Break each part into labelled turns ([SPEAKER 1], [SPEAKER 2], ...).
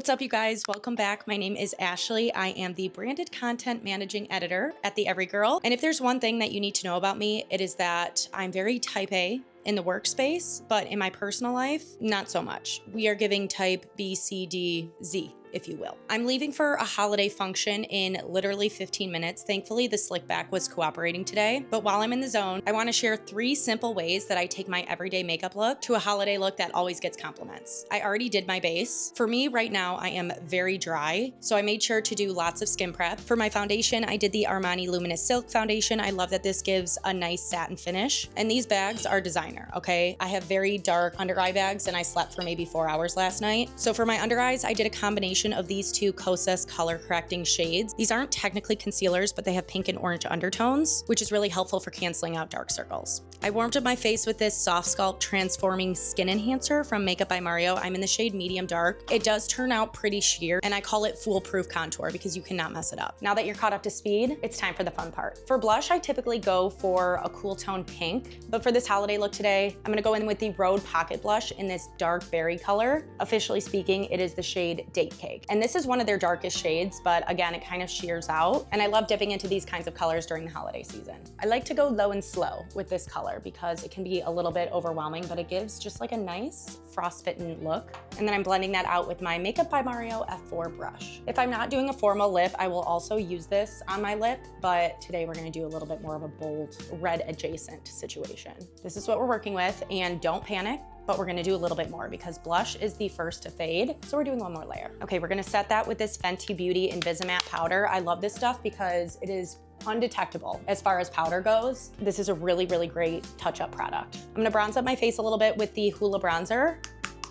[SPEAKER 1] What's up, you guys? Welcome back. My name is Ashley. I am the branded content managing editor at the Everygirl. And if there's one thing that you need to know about me, it is that I'm very type A in the workspace, but in my personal life, not so much. We are giving type B, C, D, Z, if you will. I'm leaving for a holiday function in literally 15 minutes. Thankfully, the slick back was cooperating today. But while I'm in the zone, I want to share 3 simple ways that I take my everyday makeup look to a holiday look that always gets compliments. I already did my base. For me right now, I am very dry, so I made sure to do lots of skin prep. For my foundation, I did the Armani Luminous Silk Foundation. I love that this gives a nice satin finish. And these bags are designer, okay? I have very dark under eye bags and I slept for maybe 4 hours last night. So for my under eyes, I did a combination of these 2 Kosas color correcting shades. These aren't technically concealers, but they have pink and orange undertones, which is really helpful for canceling out dark circles. I warmed up my face with this Soft Sculpt Transforming Skin Enhancer from Makeup by Mario. I'm in the shade medium dark. It does turn out pretty sheer, and I call it foolproof contour because you cannot mess it up. Now that you're caught up to speed, it's time for the fun part. For blush, I typically go for a cool tone pink, but for this holiday look today, I'm gonna go in with the Rhode Pocket Blush in this dark berry color. Officially speaking, it is the shade Date Cake. And this is one of their darkest shades, but again, it kind of sheers out. And I love dipping into these kinds of colors during the holiday season. I like to go low and slow with this color because it can be a little bit overwhelming, but it gives just like a nice frostbitten look. And then I'm blending that out with my Makeup by Mario F4 brush. If I'm not doing a formal lip, I will also use this on my lip, but today we're gonna do a little bit more of a bold red adjacent situation. This is what we're working with, and don't panic, but we're gonna do a little bit more because blush is the first to fade. So we're doing one more layer. Okay, we're gonna set that with this Fenty Beauty Invisimatte powder. I love this stuff because it is undetectable as far as powder goes. This is a really, really great touch-up product. I'm gonna bronze up my face a little bit with the Hoola bronzer.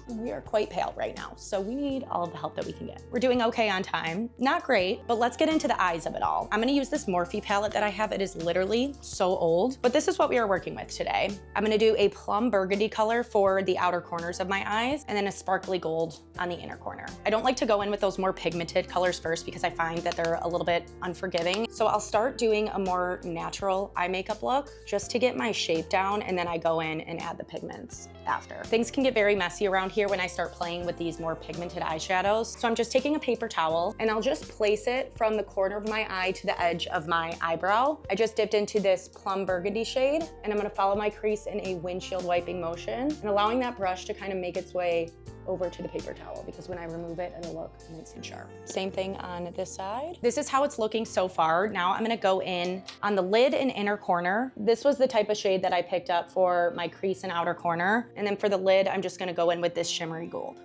[SPEAKER 1] We are quite pale right now, so we need all of the help that we can get. We're doing okay on time. Not great, but let's get into the eyes of it all. I'm gonna use this Morphe palette that I have. It is literally so old, but this is what we are working with today. I'm gonna do a plum burgundy color for the outer corners of my eyes, and then a sparkly gold on the inner corner. I don't like to go in with those more pigmented colors first because I find that they're a little bit unforgiving. So I'll start doing a more natural eye makeup look just to get my shape down, and then I go in and add the pigments after. Things can get very messy around here when I start playing with these more pigmented eyeshadows. So I'm just taking a paper towel and I'll just place it from the corner of my eye to the edge of my eyebrow. I just dipped into this plum burgundy shade, and I'm gonna follow my crease in a windshield wiping motion and allowing that brush to kind of make its way over to the paper towel, because when I remove it, it'll look nice and sharp. Same thing on this side. This is how it's looking so far. Now I'm gonna go in on the lid and inner corner. This was the type of shade that I picked up for my crease and outer corner. And then for the lid, I'm just gonna go in with this shimmery gold.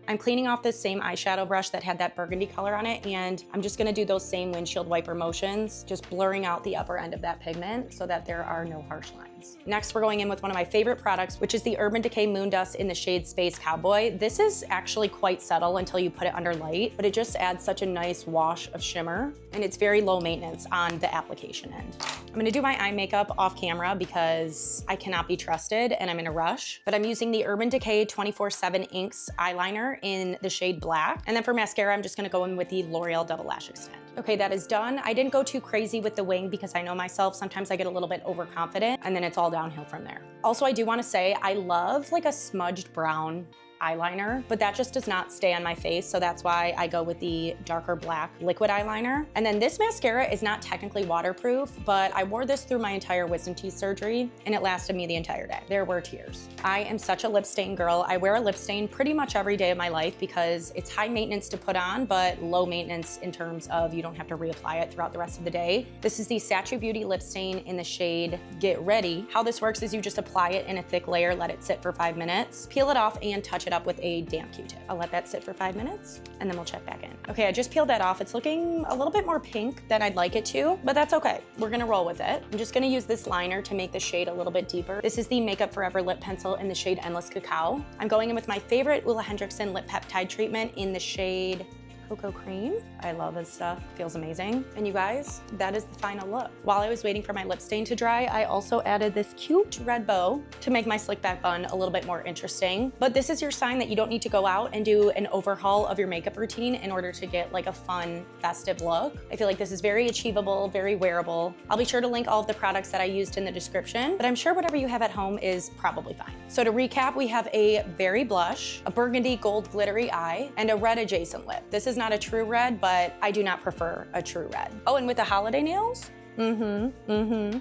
[SPEAKER 1] I'm cleaning off this same eyeshadow brush that had that burgundy color on it, and I'm just gonna do those same windshield wiper motions, just blurring out the upper end of that pigment so that there are no harsh lines. Next, we're going in with one of my favorite products, which is the Urban Decay Moon Dust in the shade Space Cowboy. This is actually quite subtle until you put it under light, but it just adds such a nice wash of shimmer, and it's very low maintenance on the application end. I'm gonna do my eye makeup off camera because I cannot be trusted and I'm in a rush, but I'm using the Urban Decay 24/7 Inks eyeliner in the shade Black. And then for mascara, I'm just gonna go in with the L'Oreal Double Lash Extend. Okay, that is done. I didn't go too crazy with the wing because I know myself, sometimes I get a little bit overconfident and then it's all downhill from there. Also, I do wanna say I love like a smudged brown eyeliner, but that just does not stay on my face. So that's why I go with the darker black liquid eyeliner. And then this mascara is not technically waterproof, but I wore this through my entire wisdom teeth surgery and it lasted me the entire day. There were tears. I am such a lip stain girl. I wear a lip stain pretty much every day of my life because it's high maintenance to put on, but low maintenance in terms of you don't have to reapply it throughout the rest of the day. This is the Sachi Beauty lip stain in the shade Get Ready. How this works is you just apply it in a thick layer, let it sit for 5 minutes, peel it off and touch it up with a damp Q-tip. I'll let that sit for 5 minutes and then we'll check back in. Okay, I just peeled that off. It's looking a little bit more pink than I'd like it to, but that's okay. We're gonna roll with it. I'm just gonna use this liner to make the shade a little bit deeper. This is the Makeup Forever lip pencil in the shade Endless Cacao. I'm going in with my favorite Ulla Hendrickson lip peptide treatment in the shade cocoa cream. I love this stuff, feels amazing. And you guys, that is the final look. While I was waiting for my lip stain to dry, I also added this cute red bow to make my slick back bun a little bit more interesting. But this is your sign that you don't need to go out and do an overhaul of your makeup routine in order to get like a fun, festive look. I feel like this is very achievable, very wearable. I'll be sure to link all of the products that I used in the description, but I'm sure whatever you have at home is probably fine. So to recap, we have a berry blush, a burgundy gold glittery eye, and a red adjacent lip. This is not a true red, but I do not prefer a true red. Oh, and with the holiday nails?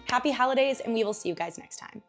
[SPEAKER 1] Happy holidays, and we will see you guys next time.